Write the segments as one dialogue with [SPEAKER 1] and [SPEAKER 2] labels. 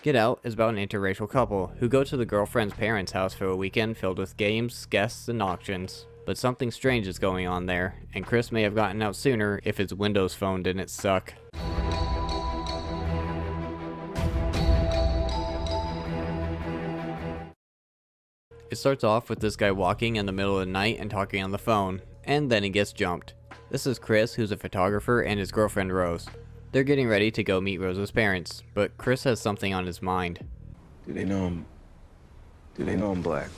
[SPEAKER 1] Get Out is about an interracial couple who go to the girlfriend's parents' house for a weekend filled with games, guests, and auctions. But something strange is going on there, and Chris may have gotten out sooner if his Windows phone didn't suck. It starts off with this guy walking in the middle of the night and talking on the phone, and then he gets jumped. This is Chris, who's a photographer, and his girlfriend Rose. They're getting ready to go meet Rose's parents, but Chris has something on his mind.
[SPEAKER 2] Do they know I'm black?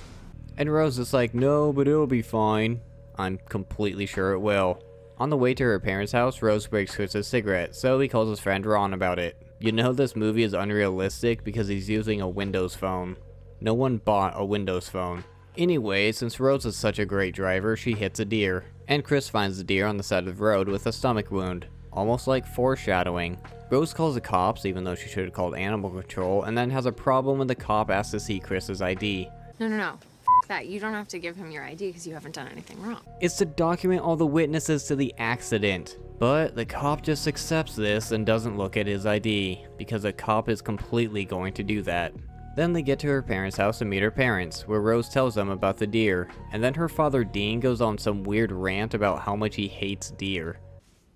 [SPEAKER 1] And Rose is like, no, but it'll be fine. I'm completely sure it will. On the way to her parents' house, Rose breaks Chris's cigarette, so he calls his friend Ron about it. You know this movie is unrealistic because he's using a Windows phone. No one bought a Windows phone. Anyway, since Rose is such a great driver, she hits a deer. And Chris finds the deer on the side of the road with a stomach wound. Almost like foreshadowing. Rose calls the cops, even though she should have called animal control, and then has a problem when the cop asks to see Chris's ID.
[SPEAKER 3] No. F that. You don't have to give him your ID because you haven't done anything wrong.
[SPEAKER 1] It's to document all the witnesses to the accident. But the cop just accepts this and doesn't look at his ID, because a cop is completely going to do that. Then they get to her parents' house and meet her parents, where Rose tells them about the deer, and then her father Dean goes on some weird rant about how much he hates deer.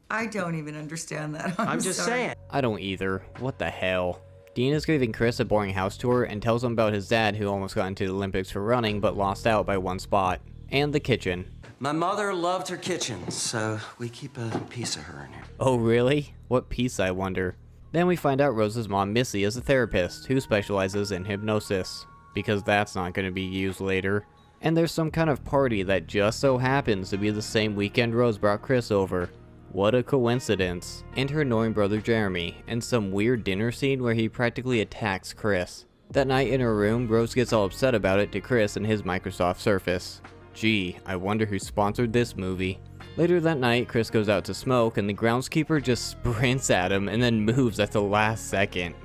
[SPEAKER 4] I don't even understand that.
[SPEAKER 5] I'm just saying.
[SPEAKER 1] I don't either. What the hell? Dean is giving Chris a boring house tour and tells him about his dad who almost got into the Olympics for running but lost out by one spot. And the kitchen.
[SPEAKER 5] My mother loved her kitchen, so we keep a piece of her in here.
[SPEAKER 1] Oh really? What piece, I wonder? Then we find out Rose's mom Missy is a therapist who specializes in hypnosis, because that's not going to be used later. And there's some kind of party that just so happens to be the same weekend Rose brought Chris over. What a coincidence. And her annoying brother Jeremy, and some weird dinner scene where he practically attacks Chris. That night in her room, Rose gets all upset about it to Chris and his Microsoft Surface. Gee, I wonder who sponsored this movie. Later that night, Chris goes out to smoke and the groundskeeper just sprints at him and then moves at the last second.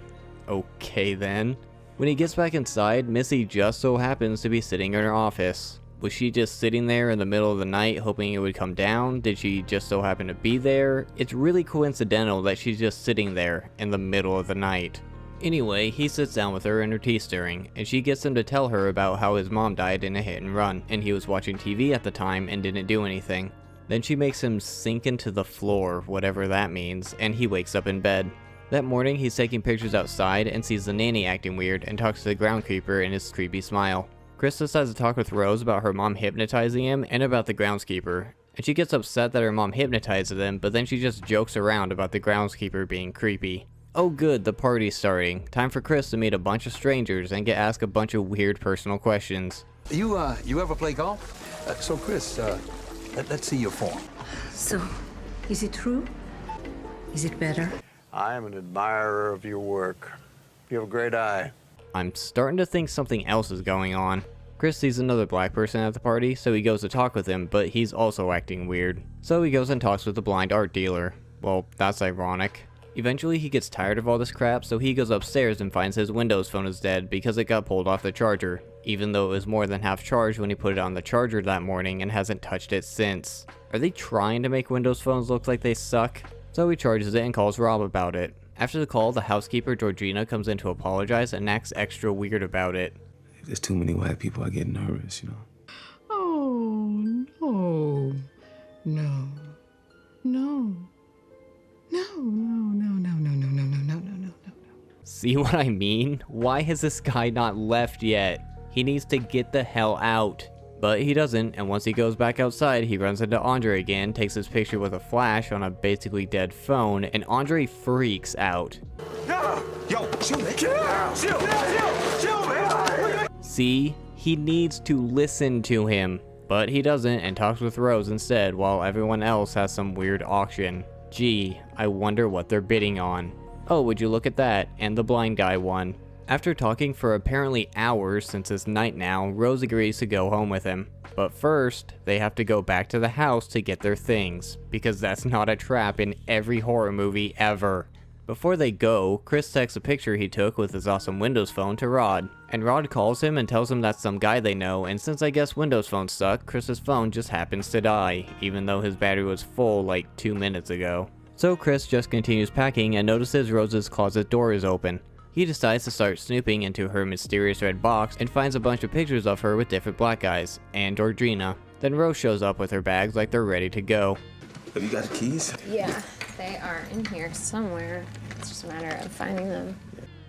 [SPEAKER 1] Okay then. When he gets back inside, Missy just so happens to be sitting in her office. Was she just sitting there in the middle of the night hoping it would come down? Did she just so happen to be there? It's really coincidental that she's just sitting there in the middle of the night. Anyway, he sits down with her in her tea stirring, and she gets him to tell her about how his mom died in a hit and run, and he was watching TV at the time and didn't do anything. Then she makes him sink into the floor, whatever that means, and he wakes up in bed. That morning, he's taking pictures outside and sees the nanny acting weird and talks to the groundskeeper in his creepy smile. Chris decides to talk with Rose about her mom hypnotizing him and about the groundskeeper, and she gets upset that her mom hypnotizes him, but then she just jokes around about the groundskeeper being creepy. Oh good, the party's starting. Time for Chris to meet a bunch of strangers and get asked a bunch of weird personal questions.
[SPEAKER 6] You ever play golf? So Chris, let's see your form.
[SPEAKER 7] So, is it true? Is it better?
[SPEAKER 2] I am an admirer of your work. You have a great eye.
[SPEAKER 1] I'm starting to think something else is going on. Chris sees another black person at the party, so he goes to talk with him, but he's also acting weird. So he goes and talks with the blind art dealer. Well, that's ironic. Eventually he gets tired of all this crap, so he goes upstairs and finds his Windows phone is dead because it got pulled off the charger, even though it was more than half charged when he put it on the charger that morning and hasn't touched it since. Are they trying to make Windows phones look like they suck? So he charges it and calls Rob about it. After the call, the housekeeper Georgina comes in to apologize and acts extra weird about it.
[SPEAKER 2] If there's too many white people, I get nervous, you know.
[SPEAKER 7] Oh, no. No. No. No.
[SPEAKER 1] See what I mean? Why has this guy not left yet? He needs to get the hell out. But he doesn't, and once he goes back outside, he runs into Andre again, takes his picture with a flash on a basically dead phone, and Andre freaks out.
[SPEAKER 6] No! Yo, chill, man. Chill, man.
[SPEAKER 1] See? He needs to listen to him. But he doesn't, and talks with Rose instead, while everyone else has some weird auction. Gee, I wonder what they're bidding on. Oh, would you look at that, and the blind guy won. After talking for apparently hours since it's night now, Rose agrees to go home with him. But first, they have to go back to the house to get their things, because that's not a trap in every horror movie ever. Before they go, Chris texts a picture he took with his awesome Windows phone to Rod, and Rod calls him and tells him that's some guy they know, and since I guess Windows phones suck, Chris's phone just happens to die, even though his battery was full like 2 minutes ago. So Chris just continues packing and notices Rose's closet door is open. He decides to start snooping into her mysterious red box and finds a bunch of pictures of her with different black guys, and Georgina. Then Rose shows up with her bags like they're ready to go.
[SPEAKER 6] Have you got the keys?
[SPEAKER 3] Yeah, they are in here somewhere. It's just a matter of finding them.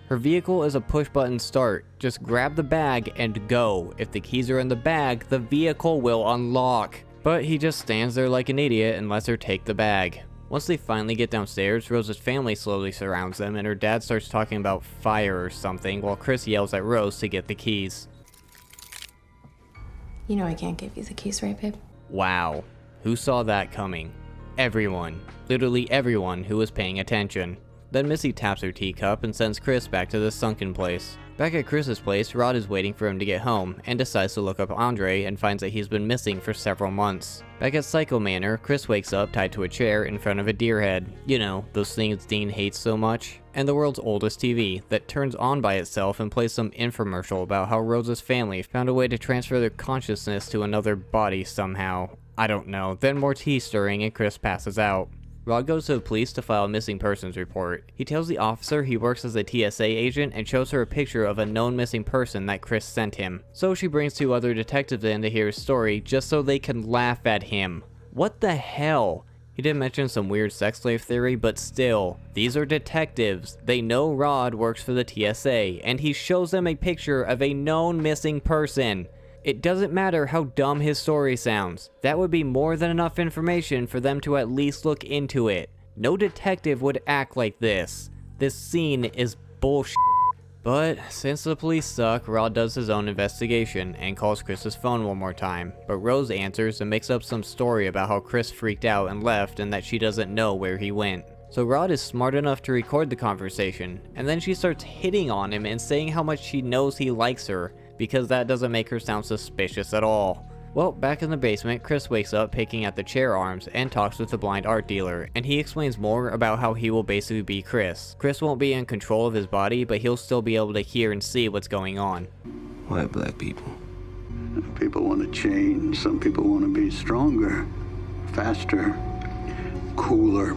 [SPEAKER 1] Her vehicle is a push-button start. Just grab the bag and go. If the keys are in the bag, the vehicle will unlock. But he just stands there like an idiot and lets her take the bag. Once they finally get downstairs, Rose's family slowly surrounds them and her dad starts talking about fire or something while Chris yells at Rose to get the keys.
[SPEAKER 3] You know I can't give you the keys, right, babe?
[SPEAKER 1] Wow. Who saw that coming? Everyone. Literally everyone who was paying attention. Then Missy taps her teacup and sends Chris back to the sunken place. Back at Chris's place, Rod is waiting for him to get home and decides to look up Andre and finds that he's been missing for several months. Back at Psycho Manor, Chris wakes up tied to a chair in front of a deer head. You know, those things Dean hates so much. And the world's oldest TV that turns on by itself and plays some infomercial about how Rose's family found a way to transfer their consciousness to another body somehow. I don't know. Then more tea stirring and Chris passes out. Rod goes to the police to file a missing persons report. He tells the officer he works as a TSA agent and shows her a picture of a known missing person that Chris sent him. So she brings 2 other detectives in to hear his story just so they can laugh at him. What the hell? He did mention some weird sex slave theory, but still, these are detectives. They know Rod works for the TSA, and he shows them a picture of a known missing person. It doesn't matter how dumb his story sounds. That would be more than enough information for them to at least look into it. No detective would act like this. This scene is bullshit. But since the police suck, Rod does his own investigation and calls Chris's phone one more time. But Rose answers and makes up some story about how Chris freaked out and left and that she doesn't know where he went. So Rod is smart enough to record the conversation, and then she starts hitting on him and saying how much she knows he likes her, because that doesn't make her sound suspicious at all. Well, back in the basement, Chris wakes up picking at the chair arms and talks with the blind art dealer, and he explains more about how he will basically be Chris. Chris won't be in control of his body, but he'll still be able to hear and see what's going on.
[SPEAKER 5] Why black people?
[SPEAKER 8] People want to change. Some people want to be stronger, faster, cooler.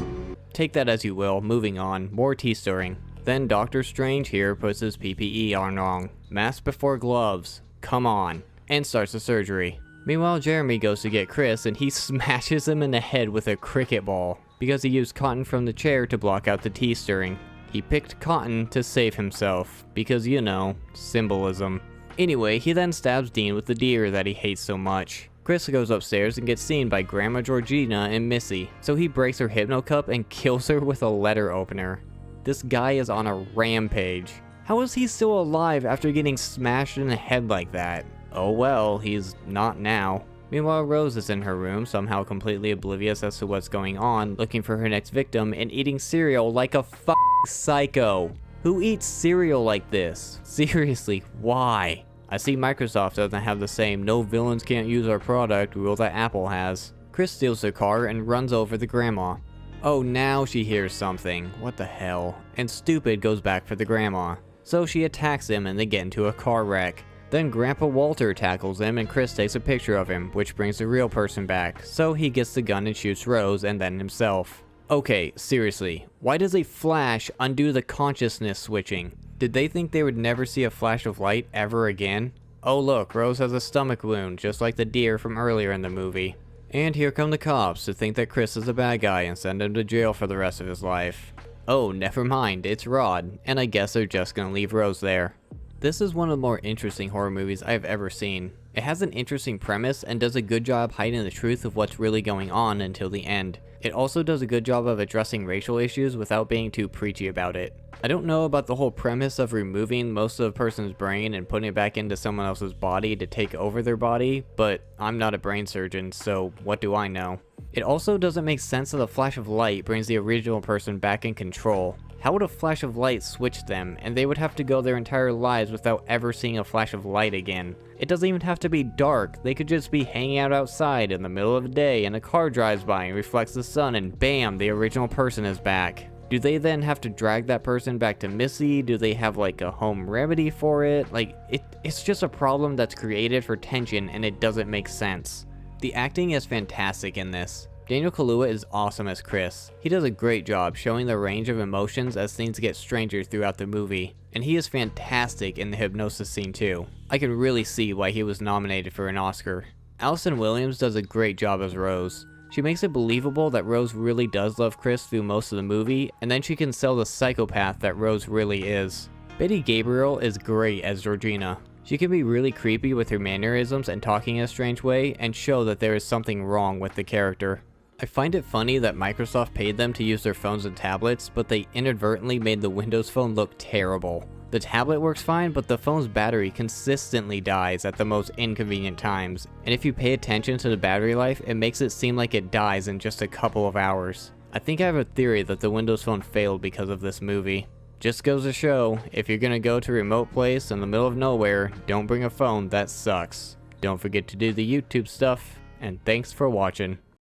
[SPEAKER 1] Take that as you will, moving on, more tea stirring. Then Doctor Strange here puts his PPE on wrong. Mask before gloves, come on, and starts the surgery. Meanwhile, Jeremy goes to get Chris and he smashes him in the head with a cricket ball because he used cotton from the chair to block out the tea stirring. He picked cotton to save himself because, you know, symbolism. Anyway, he then stabs Dean with the deer that he hates so much. Chris goes upstairs and gets seen by Grandma Georgina and Missy, so he breaks her hypno cup and kills her with a letter opener. This guy is on a rampage. How is he still alive after getting smashed in the head like that? Oh well, he's not now. Meanwhile, Rose is in her room, somehow completely oblivious as to what's going on, looking for her next victim and eating cereal like a f***ing psycho. Who eats cereal like this? Seriously, why? I see Microsoft doesn't have the same "no villains can't use our product" rule that Apple has. Chris steals their car and runs over the grandma. Oh, now she hears something. What the hell? And Stupid goes back for the grandma. So she attacks him and they get into a car wreck. Then Grandpa Walter tackles him and Chris takes a picture of him, which brings the real person back. So he gets the gun and shoots Rose and then himself. Okay, seriously, why does a flash undo the consciousness switching? Did they think they would never see a flash of light ever again? Oh look, Rose has a stomach wound, just like the deer from earlier in the movie. And here come the cops to think that Chris is a bad guy and send him to jail for the rest of his life. Oh, never mind, it's Rod, and I guess they're just gonna leave Rose there. This is one of the more interesting horror movies I've ever seen. It has an interesting premise and does a good job hiding the truth of what's really going on until the end. It also does a good job of addressing racial issues without being too preachy about it. I don't know about the whole premise of removing most of a person's brain and putting it back into someone else's body to take over their body, but I'm not a brain surgeon, so what do I know? It also doesn't make sense that a flash of light brings the original person back in control. How would a flash of light switch them, and they would have to go their entire lives without ever seeing a flash of light again? It doesn't even have to be dark, they could just be hanging out outside in the middle of the day and a car drives by and reflects the sun and bam, the original person is back. Do they then have to drag that person back to Missy? Do they have like a home remedy for it? Like, it's just a problem that's created for tension and it doesn't make sense. The acting is fantastic in this. Daniel Kaluuya is awesome as Chris. He does a great job showing the range of emotions as things get stranger throughout the movie, and he is fantastic in the hypnosis scene too. I can really see why he was nominated for an Oscar. Allison Williams does a great job as Rose. She makes it believable that Rose really does love Chris through most of the movie, and then she can sell the psychopath that Rose really is. Betty Gabriel is great as Georgina. She can be really creepy with her mannerisms and talking in a strange way, and show that there is something wrong with the character. I find it funny that Microsoft paid them to use their phones and tablets, but they inadvertently made the Windows Phone look terrible. The tablet works fine, but the phone's battery consistently dies at the most inconvenient times, and if you pay attention to the battery life, it makes it seem like it dies in just a couple of hours. I think I have a theory that the Windows Phone failed because of this movie. Just goes to show, if you're gonna go to a remote place in the middle of nowhere, don't bring a phone, that sucks. Don't forget to do the YouTube stuff, and thanks for watching.